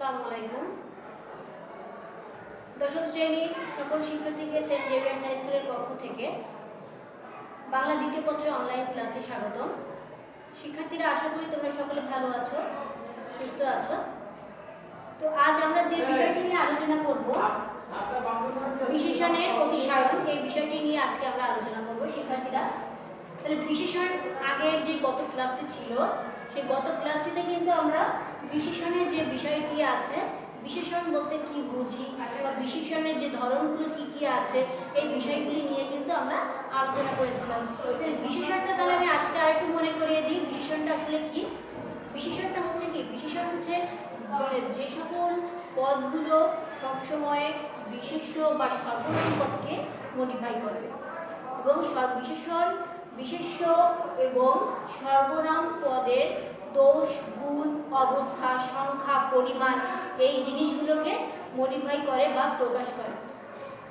আসসালামু আলাইকুম। দশম শ্রেণীর সকল শিক্ষার্থীকে সেন্ট জেভিয়ার্স হাই স্কুলের পক্ষ থেকে বাংলা দ্বিতীয় পত্রে অনলাইন ক্লাসে স্বাগতম। শিক্ষার্থীরা, আশা করি তোমরা সকলে ভালো আছো, সুস্থ আছো। তো আজ আমরা যে বিষয়টি নিয়ে আলোচনা করব, বিশেষণের অতিশয়ন, এই বিষয়টি নিয়ে আজকে আমরা আলোচনা করব। শিক্ষার্থীরা, তাহলে বিশেষণ আগের যে গত ক্লাসটি ছিল, সেই গত ক্লাসটিতে কিন্তু আমরা বিশেষণের যে বিষয়টি আছে, বিশেষণ বলতে কি বুঝি বা বিশেষণের যে ধরনগুলো কি কি আছে, এই বিষয়গুলি নিয়ে কিন্তু আমরা আলোচনা করেছিলাম। বিশেষণটা তাহলে আমি আজকে আরেকটু মনে করিয়ে দিই, বিশেষণটা আসলে কি। বিশেষণটা হচ্ছে কি, বিশেষণ হচ্ছে যে সকল পদগুলো সবসময় বিশেষ্য বা সর্বনাম পদকে মডিফাই করবে, এবং বিশেষ্য এবং সর্বনাম পদের দোষ, গুণ, অবস্থা, সংখ্যা, পরিমাণ, এই জিনিসগুলোকে মডিফাই করে বা প্রকাশ করে।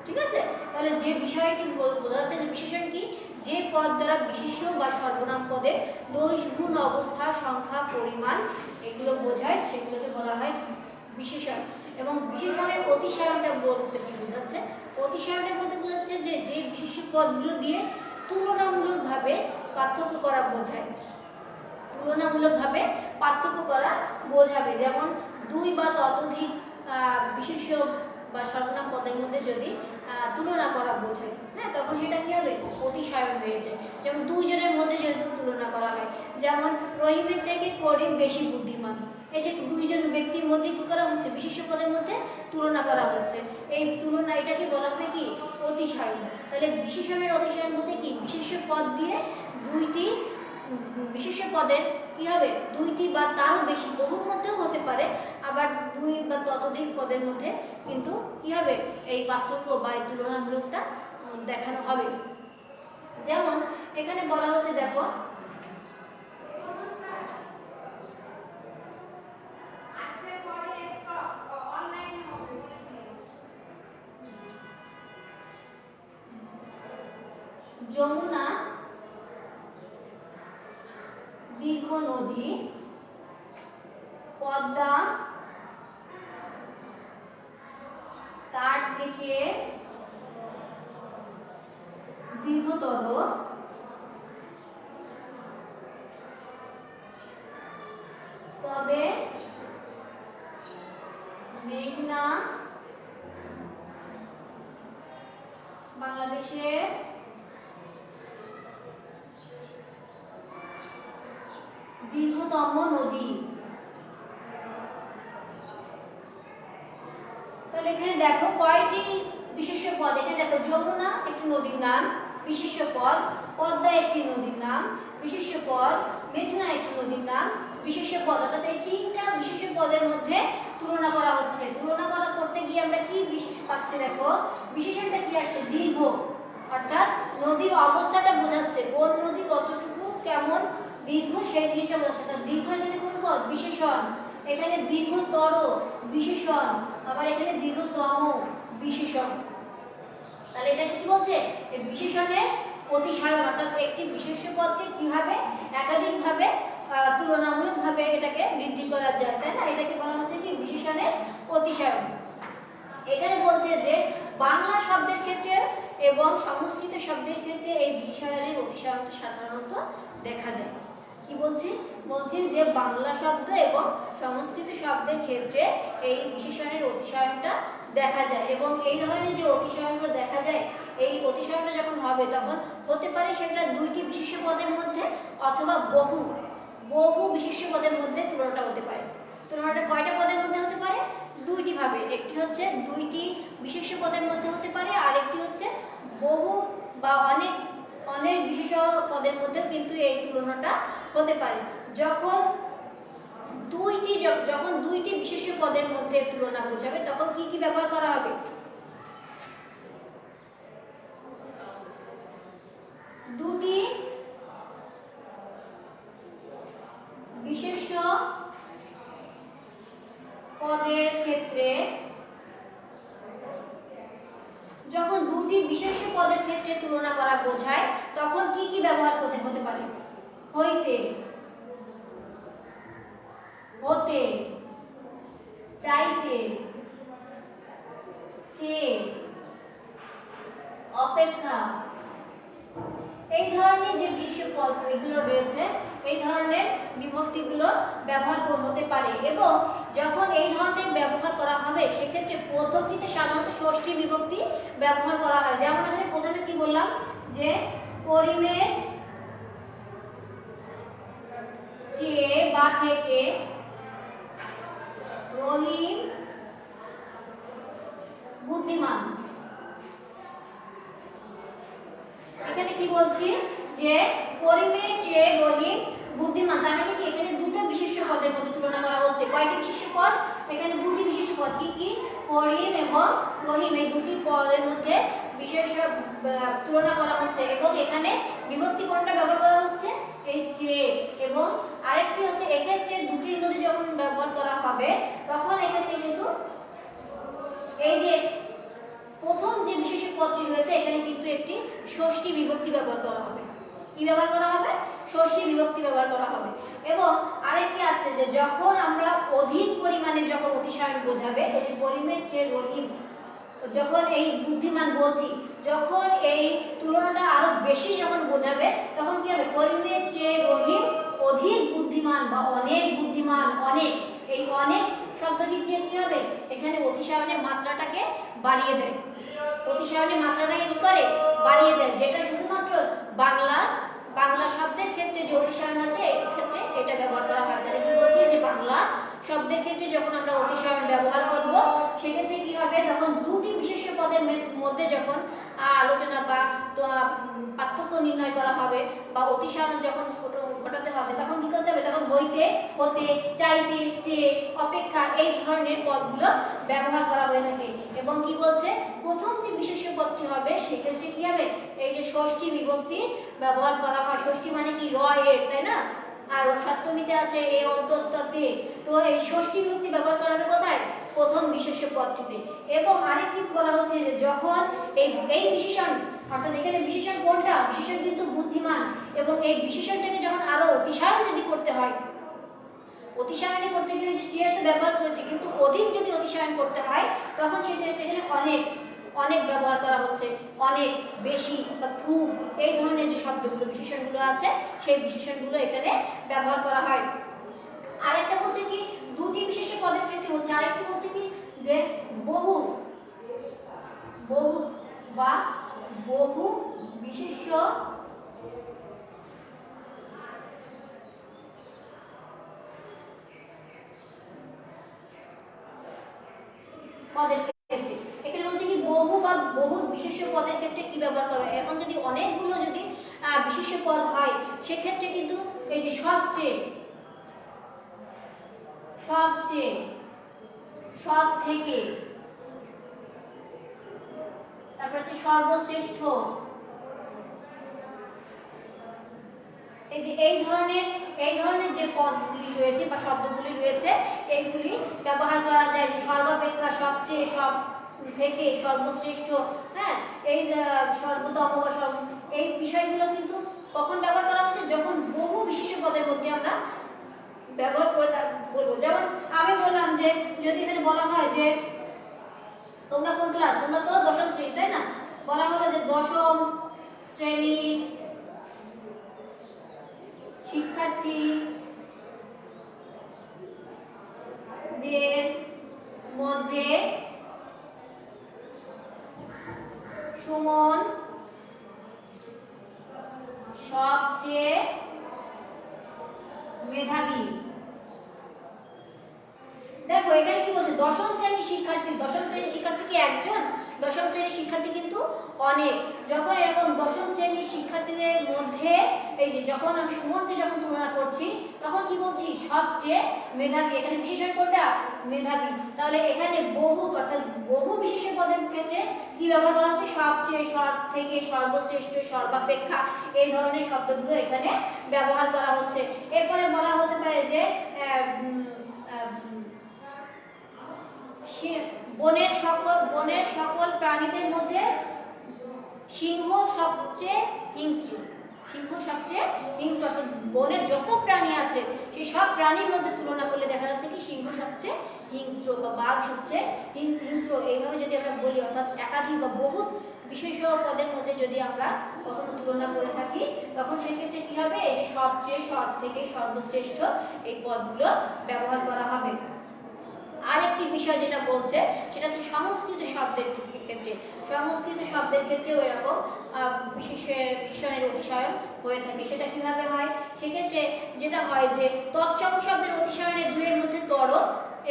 ঠিক আছে? তাহলে যে বিষয়টি বোঝা যাচ্ছে যে বিশেষণ কি, যে পদ দ্বারা বিশেষ্য বা সর্বনাম পদের দোষ, গুণ, অবস্থা, সংখ্যা, পরিমাণ এগুলো বোঝায়, সেগুলোকে বলা হয় বিশেষণ। এবং বিশেষণের অতিশয়নটা বলতে কি বোঝাচ্ছে? অতিশয়নটা বলতে বোঝাচ্ছে যে যে বিশেষ্য পদগুলো দিয়ে তুলনামূলকভাবে পার্থক্য করা বোঝায়, তুলনামূলকভাবে পার্থক্য করা বোঝাবে। যেমন দুই বা ততোধিক বিশেষ্য বা সর্বনাম পদের মধ্যে যদি তুলনা করা বোঝায়, হ্যাঁ, তখন সেটা কি হবে? অতিশয়ন হয়ে যায়। যেমন দুইজনের মধ্যে যদি তুলনা করা হয়, যেমন রহিমের থেকে করিম বেশি বুদ্ধিমান, এই যে দুইজন ব্যক্তির মধ্যে কি করা হচ্ছে? বিশেষ্য পদের মধ্যে তুলনা করা হচ্ছে। এই তুলনা, এটাকে বলা হবে কি? অতিশয়ন। তাহলে বিশেষণের অতিশয়ন বলতে কি, বিশেষ্য পদ দিয়ে দুইটি বিশেষ্য পদের কি হবে? দুইটি বা তারও বেশি, বহুর মধ্যেও হতে পারে, আবার দুই বা ততোধিক পদের মধ্যে কিন্তু কি হবে? এই পার্থক্য বা এই তুলনামূলকটা দেখানো হবে। যেমন এখানে বলা হচ্ছে, দেখো, যমুনা দীর্ঘ নদী, পদ্মা তার থেকে দীর্ঘতর, তবে মেঘনা বাংলাদেশের দীর্ঘতম নদী। তাহলে এখানে দেখো কয়টি বিশেষ্য পদ। এখানে দেখো, যমুনা একটি নদীর নাম, বিশেষ্য পদ; পদ্মা একটি নদীর নাম, বিশেষ্য পদ; মেঘনা একটি নদীর নাম, বিশেষ্য পদ। অর্থাৎ এই তিনটা বিশেষ্য পদের মধ্যে তুলনা করা হচ্ছে। তুলনা করতে গিয়ে আমরা কি বিশেষ পাচ্ছি? দেখো, বিশেষণটা কি আসছে? দীর্ঘ, অর্থাৎ নদীর অবস্থাটা বোঝাচ্ছে, কোন নদী কতটুকু কেমন দীর্ঘ, সেই জিনিসটা বোঝাচ্ছে। তার দীর্ঘ এখানে কোন পদ? বিশেষণ। এখানে দীর্ঘতর বিশেষণ, আবার এখানে দীর্ঘতম বিশেষণ। তাহলে এটা কি বলছে? এই বিশেষণের অতিশয়ন, অর্থাৎ একটি বিশেষ্য পদকে কিভাবে একাধিকভাবে তুলনামূলকভাবে এটাকে বৃদ্ধি করা যায়, তাই না? এটাকে বলা হচ্ছে কি? বিশেষণের অতিশয়ন। এখানে বলছে যে বাংলা শব্দের ক্ষেত্রে এবং সংস্কৃত শব্দের ক্ষেত্রে এই বিশেষণের অতিশয়নটা সাধারণত দেখা যায়। কি বলছি? বলছি যে বাংলা শব্দ এবং সংস্কৃত শব্দের ক্ষেত্রে এই বিশেষণের অতিশয়নটা দেখা যায়, এবং এই ধরনের যে অতিশয়নগুলো দেখা যায়, এই অতিশয়নটা যখন হবে তখন হতে পারে সেটা দুইটি বিশেষ্য পদের মধ্যে, অথবা বহু বিশেষ্য পদের মধ্যে তুলনাটা হতে পারে। তুলনাটা কয়টা পদের মধ্যে হতে পারে? দুইটি ভাবে। একটি হচ্ছে দুইটি বিশেষ্য পদের মধ্যে হতে পারে, আর একটি হচ্ছে বহু বা অনেক বিশেষ্য পদের মধ্যেও কিন্তু এই তুলনাটা হতে পারে। যখন দুইটি বিশেষ্য পদের মধ্যে তুলনা বোঝাবে, তখন কি কি ব্যবহার করা হবে? দুটি বিশেষ্য পদের ক্ষেত্রে, যখন দুটি বিশেষ্য পদের ক্ষেত্রে তুলনা করা বোঝায়, তখন কি কি ব্যবহার করতে হতে পারে? হইতে, হতে, চাইতে, চেয়ে, অপেক্ষা, এই ধরনের যে বিশেষ্য পদ এগুলো রয়েছে এই ধরনের বিভক্তিগুলো ব্যবহার হতে পারে। এবং যখন এই ধরনের ব্যবহার করা হবে সেক্ষেত্রে প্রথমটিতে সাধারণত ষষ্ঠী বিভক্তি ব্যবহার করা হয়। যেমন এখানে প্রথমে কি বললাম যে করিমের চেয়ে বা থেকে রহিম বুদ্ধিমান। এখানে কি বলছি যে করিমের চেয়ে রহিম বুদ্ধিমান, তার মানে কি এখানে দুটো বিশেষ্য পদের মধ্যে তুলনা করা হচ্ছে। কয়টি বিশেষ্য পদ? এখানে দুটি বিশেষ্য পদ, কি কি? করিম এবং রহিম, এই দুটি পদের মধ্যে বিশেষ তুলনা করা হচ্ছে। এবং এখানে বিভক্তি কোনটা ব্যবহার করা হচ্ছে? এই চেয়ে। এবং আরেকটি হচ্ছে এক্ষেত্রে দুটির মধ্যে যখন ব্যবহার করা হবে তখন এক্ষেত্রে কিন্তু এই যে প্রথম যে বিশেষ্য পদটি রয়েছে এখানে কিন্তু একটি ষষ্ঠী বিভক্তি ব্যবহার করা হবে। কি ব্যবহার করা হবে? ষষ্ঠী বিভক্তি ব্যবহার করা হবে। এবং আরেকটি আছে যে যখন আমরা অধিক পরিমাণে যখন অতিশয়ন বোঝাবে, এই যে করিমের চেয়ে রহিম, যখন এই বুদ্ধিমান বলছি, যখন এই তুলনাটা আরো বেশি যখন বোঝাবে তখন কি হবে? করিমের চেয়ে রহিম অধিক বুদ্ধিমান বা অনেক বুদ্ধিমান। অনেক, এই অনেক শব্দটি দিয়ে কি হবে? এখানে অতিশয়নের মাত্রাটাকে বাড়িয়ে দেয়। অতিশয়নের মাত্রাটাকে কি করে? বাড়িয়ে দেয়, যেটা শুধুমাত্র বাংলা শব্দের ক্ষেত্রে যে অতিশয়ন আছে এক্ষেত্রে এটা ব্যবহার করা হয়। তাহলে কি বলছি যে বাংলা শব্দের ক্ষেত্রে যখন আমরা অতিশয়ন ব্যবহার করব সেক্ষেত্রে কি হবে? তখন দুটি বিশেষ্য পদের মধ্যে যখন আলোচনা বা পার্থক্য নির্ণয় করা হবে বা অতিশয়ন যখন ঘটাতে হবে তখন কি করতে হবে? তখন হইতে, হতে, চাইতে, চেয়ে, অপেক্ষা এই ধরনের পদগুলো ব্যবহার করা হয়ে থাকে। এবং কি বলছে? প্রথম যে বিশেষ্য পদটি হবে সেক্ষেত্রে কি হবে? এই যে ষষ্ঠী বিভক্তি ব্যবহার করা হয়। ষষ্ঠী মানে কি? র এর, তাই না? আর সপ্তমীতে আছে এ অন্তঃস্থতে, তো এই ষষ্ঠী বিভক্তি ব্যবহার করা হবে কোথায়? প্রথম বিশেষ্য পদটিতে। এবং আরেকটি বলা হচ্ছে যে যখন এই বিশেষণ, অর্থাৎ এখানে বিশেষণ কোনটা? বিশেষণ কিন্তু বুদ্ধিমান। এবং এই বিশেষণটাকে যখন আরো অতিশয়ন যদি করতে হয়, অতিশয়ন করতে গেলে যে চেয়ে তো ব্যবহার করেছে, কিন্তু অধিক যদি অতিশয়ন করতে হয় তখন সেটা এখানে অনেক, অনেক ব্যবহার করা হচ্ছে। অনেক, বেশি বা খুব, এই ধরনের যে শব্দগুলো বিশেষণগুলো আছে সেই বিশেষণগুলো এখানে ব্যবহার করা হয়। আরেকটা বলছে কি? দুটি বিশেষ্য পদের ক্ষেত্রে হচ্ছে। আরেকটা বলছে কি? যে বহু, বহু বা বহু বিশেষ্য পদের ক্ষেত্রে। এখানে বলছে কি বহু বা বহু বিশেষ্য পদের ক্ষেত্রে কি ব্যবহার করবে? এখন যদি অনেকগুলো যদি বিশেষ্য পদ হয় সেক্ষেত্রে কিন্তু এই যে সবচেয়ে, সবচেয়ে, সব থেকে, তারপর হচ্ছে সর্বশ্রেষ্ঠ, এই যে এই ধরনের যে পদগুলি রয়েছে বা শব্দগুলি রয়েছে এইগুলি ব্যবহার করা যায়। সর্বাপেক্ষা, সবচেয়ে, সব থেকে, সর্বশ্রেষ্ঠ, হ্যাঁ, এই সর্বোত্তম বা এই বিষয়গুলো কিন্তু কখন ব্যবহার করা হচ্ছে? যখন বহু বিশেষ্য পদের মধ্যে আমরা ব্যবহার করে বলবো। যেমন আমি বললাম যে যদি এখানে বলা হয় যে তোমরা কোন ক্লাস? তোমরা তো দশম শ্রেণী, তাই না? বলা হলো যে দশম শ্রেণীর শিক্ষার্থীদের মধ্যে সুমন সবচেয়ে মেধাবী। দেখো এখানে কি বলছে? দশম শ্রেণীর শিক্ষার্থী। দশম শ্রেণীর শিক্ষার্থী কি একজন? দশম শ্রেণীর শিক্ষার্থী কিন্তু অনেক। যখন এরকম দশম শ্রেণীর শিক্ষার্থীদের মধ্যে এই যে যখন আমি সুমনকে যখন তুলনা করছি তখন কি বলছি? সবচেয়ে মেধাবী। এখানে বিশেষণ কোনটা? মেধাবী। তাহলে এখানে বহু, অর্থাৎ বহু বিশেষ্য পদের ক্ষেত্রে কি ব্যবহার করা হচ্ছে? সবচেয়ে, সব থেকে, সর্বশ্রেষ্ঠ, সর্বাপেক্ষা এই ধরনের শব্দগুলো এখানে ব্যবহার করা হচ্ছে। এরপরে বলা হতে পারে যে বনের সকল প্রাণীদের মধ্যে সিংহ সবচেয়ে হিংস্র। সিংহ সবচেয়ে হিংস্র, অর্থাৎ বনের যত প্রাণী আছে সেই সব প্রাণীর মধ্যে তুলনা করলে দেখা যাচ্ছে কি সিংহ সবচেয়ে হিংস্র বা বাঘ সবচেয়ে হিংস্র, এইভাবে যদি আমরা বলি, অর্থাৎ একাধিক বা বহু বিশেষ পদের মধ্যে যদি আমরা কখনো তুলনা করে থাকি, তখন সেক্ষেত্রে কি হবে, এই যে সবচেয়ে, সব থেকে, সর্বশ্রেষ্ঠ এই পদগুলো ব্যবহার করা হবে। আরেকটি বিষয় যেটা বলছে সেটা হচ্ছে সংস্কৃত শব্দের ক্ষেত্রে। সংস্কৃত শব্দের ক্ষেত্রেও এরকম বিশেষণের অতিশয়ন হয়ে থাকে। সেটা কিভাবে হয়, সেক্ষেত্রে যেটা হয় যে তৎসম শব্দের অতিশয়নে দুইয়ের মধ্যে তর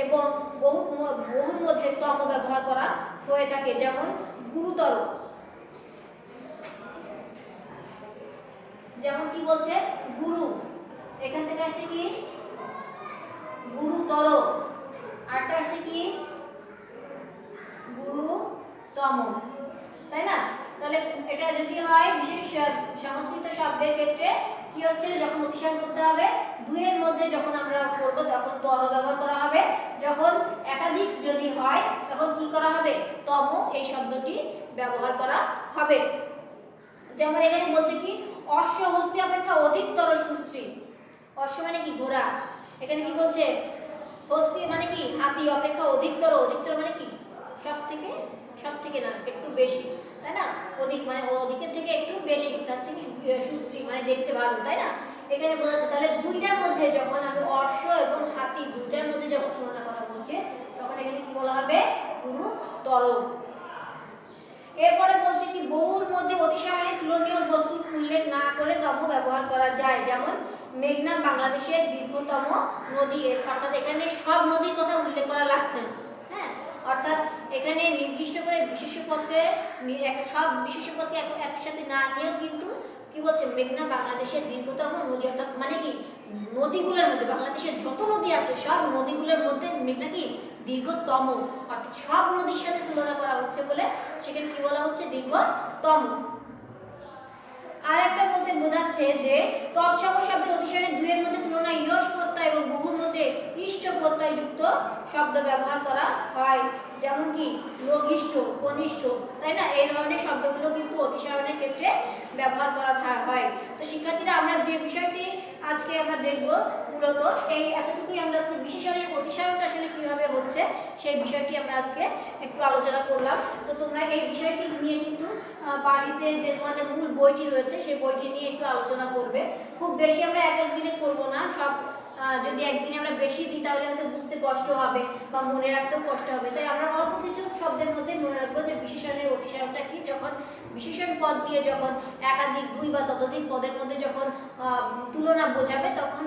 এবং বহুর মধ্যে তম ব্যবহার করা হয়ে থাকে। যেমন গুরুতর, যেমন কি বলছে গুরু, এখান থেকে আসছে কি গুরুতর, আরটা আসছে কি গুরুতম, তাই না? তাহলে এটা যদি হয় বিশেষ সংস্কৃত শব্দের ক্ষেত্রে কি হচ্ছে, যখন অতিশয়ন করতে হবে দুইয়ের মধ্যে যখন আমরা করব তখন তর ব্যবহার করা হবে, যখন একাধিক যদি হয় তখন কি করা হবে, তম এই শব্দটি ব্যবহার করা হবে। যেমন এখানে বলছে কি অশ্ব হস্তি অপেক্ষা অধিকতর সুশ্রী। অশ্ব মানে কি ঘোড়া, এখানে কি বলছে হস্তি মানে কি হাতি অপেক্ষা অধিকতর, অধিকতর মানে কি সব থেকে না একটু বেশি, তাই না? অধিক মানে অধিকের থেকে একটু বেশি, তার থেকে সুশ্রী মানে দেখতে ভালো, তাই না? এখানে বলা যাচ্ছে তাহলে দুইটার মধ্যে যখন আমি অশ্ব এবং হাতি দুইটার মধ্যে যখন তুলনা করা বলছে তখন এখানে কি বলা হবে, গুরুতর। এরপরে বলছে কি বহুর মধ্যে অতিশয়নে তুলনীয় বস্তুর উল্লেখ না করে তম ব্যবহার করা যায়। যেমন মেঘনা বাংলাদেশের দীর্ঘতম নদী, অর্থাৎ এখানে সব নদীর কথা উল্লেখ করা লাগছে না, হ্যাঁ, অর্থাৎ এখানে নির্দিষ্ট করে বিশেষ্য পদকে সব বিশেষ্য পদকে একসাথে না নিয়েও কিন্তু কি বলছে মেঘনা বাংলাদেশের দীর্ঘতম নদী, অর্থাৎ মানে কি নদীগুলোর মধ্যে বাংলাদেশের যত নদী আছে সব নদীগুলোর মধ্যে মেঘনা কি দীর্ঘতম, অর্থাৎ সব নদীর সাথে তুলনা করা হচ্ছে বলে সেখানে কি বলা হচ্ছে দীর্ঘতম। আর একটা বলতে বোঝাচ্ছে যে তৎসম শব্দের অতিশয়নে দুইয়ের মধ্যে তুলনায় ইরস প্রত্যয় এবং বহুর মধ্যে ইষ্ট প্রত্যয় যুক্ত শব্দ ব্যবহার করা হয়। যেমন কি লঘিষ্ঠ, কনিষ্ঠ, তাই না? এই ধরনের শব্দগুলো কিন্তু অতিশয়নের ক্ষেত্রে ব্যবহার করা হয়। তো শিক্ষার্থীরা আমরা যে বিষয়টি আজকে আমরা দেখব মূলত এই এতটুকুই, আমরা বিশেষণের অতিশয়নটা আসলে কিভাবে হচ্ছে সেই বিষয়টি আমরা আজকে একটু আলোচনা করলাম। তো তোমরা এই বিষয়টি নিয়ে কিন্তু বাড়িতে যে তোমাদের মূল বইটি রয়েছে সেই বইটি নিয়ে একটু আলোচনা করবে। খুব বেশি আমরা এক দিনে করব না, সব যদি একদিনে আমরা বেশি দিই তাহলে হয়তো বুঝতে কষ্ট হবে বা মনে রাখতেও কষ্ট হবে। তাই আমরা অল্প কিছু শব্দের মধ্যে মনে রাখবো যে বিশেষণের অতিশয়নটা কি, যখন বিশেষণ পদ দিয়ে যখন একাধিক দুই বা ততোধিক পদের মধ্যে যখন তুলনা বোঝাবে তখন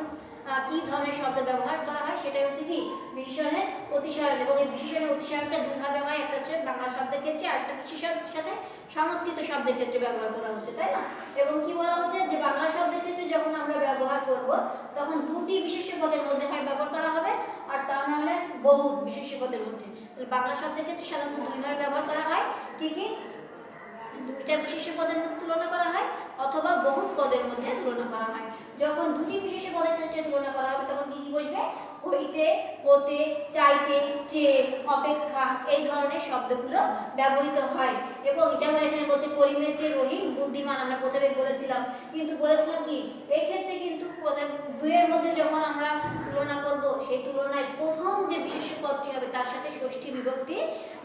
কি ধরনের শব্দ ব্যবহার করা হয় সেটাই হচ্ছে কি বিশেষণের অতিশয়ন। এবং এই বিশেষণের অতিশয়নটা দুইভাবে হয়, একটা হচ্ছে বাংলা শব্দের ক্ষেত্রে আর একটা বিশেষণের সাথে সংস্কৃত শব্দের ক্ষেত্রে ব্যবহার করা হচ্ছে, তাই না? এবং কি বলা হচ্ছে যে বাংলা শব্দের ক্ষেত্রে যখন আমরা ব্যবহার করব তখন দুটি বিশেষ্য পদের মধ্যে হয় ব্যবহার করা হবে, আর তা না হলে বহু বিশেষ্য পদের মধ্যে। বাংলা শব্দের ক্ষেত্রে সাধারণত দুইভাবে ব্যবহার করা হয়, কি দুইটা বিশেষ্য পদের মধ্যে তুলনা করা হয় অথবা বহুত পদের মধ্যে তুলনা করা হয়। যখন দুটি বিশেষ্য পদের ক্ষেত্রে তুলনা করা হবে তখন কি বসবে, হইতে, হতে, চাইতে, চেয়ে, অপেক্ষা এই ধরনের শব্দগুলো ব্যবহৃত হয়। এবং যেমন এখানে বলছে করিমের চেয়ে রহিম বুদ্ধিমান, আমরা প্রথমে বলেছিলাম, কিন্তু বলেছিলাম কি এই ক্ষেত্রে কিন্তু দুইয়ের মধ্যে যখন আমরা তুলনা করব সেই তুলনায় প্রথম যে বিশেষ্য পদটি হবে তার সাথে ষষ্ঠী বিভক্তি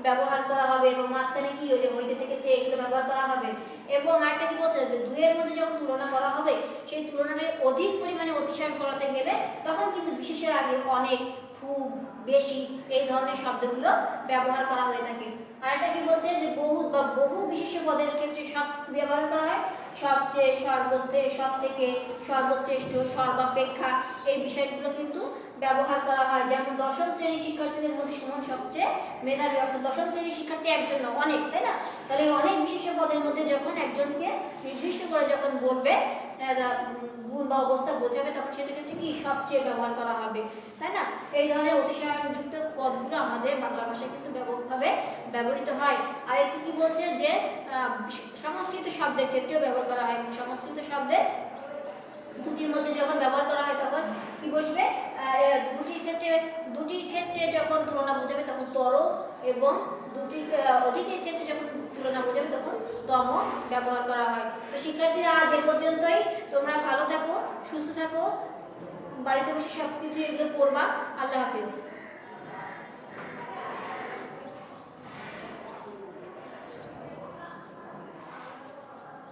ব্যবহার করা হবে এবং মাঝখানে কি ওই যে হইতে থেকে চেয়ে এগুলো ব্যবহার করা হবে। এবং আরেকটা কি বলছে যে দুইয়ের মধ্যে যখন তুলনা করা হবে সেই তুলনাটায় অধিক পরিমাণে অতিশয়ন করাতে গেলে তখন কিন্তু বিশেষের আগে অনেক, খুব, বেশি এই ধরনের শব্দগুলো ব্যবহার করা হয়ে থাকে। আরেকটা কি বলছে যে বহু বা বহু বিশেষ্য পদের ক্ষেত্রে সব ব্যবহার করা হয় সবচেয়ে, সর্বত্র, সব থেকে, সর্বশ্রেষ্ঠ, সর্বাপেক্ষা এই বিষয়গুলো কিন্তু ব্যবহার করা হয়। যেমন দশম শ্রেণীর শিক্ষার্থীদের মধ্যে সুমন সবচেয়ে মেধাবী, অর্থাৎ দশম শ্রেণীর শিক্ষার্থী একজন না অনেক, তাই না? তাহলে অনেক বিশেষ্য পদের মধ্যে যখন একজনকে নির্দিষ্ট করে যখন বলবে গুণ বা অবস্থা বোঝাবে তখন সেটা ক্ষেত্রে কি সবচেয়ে ব্যবহার করা হবে, তাই না? এই ধরনের অতিশয়নযুক্ত পদগুলো আমাদের বাংলা ভাষায় কিন্তু ব্যাপকভাবে ব্যবহৃত হয়। আর একটি কি বলছে যে সংস্কৃত শব্দের ক্ষেত্রেও ব্যবহার করা হয়। সংস্কৃত শব্দে দুটির মধ্যে যখন ব্যবহার করা হয় তখন কি বসবে, দুটির ক্ষেত্রে যখন তুলনা বোঝাবে তখন তর, এবং দুটির অধিকের ক্ষেত্রে যখন তুলনা বোঝাবে তখন তম ব্যবহার করা হয়। তো শিক্ষার্থীরা আজ এ পর্যন্তই। তোমরা ভালো থাকো, সুস্থ থাকো, বাড়িতে বসে সব কিছু এগুলো পড়বা। আল্লাহ হাফেজ।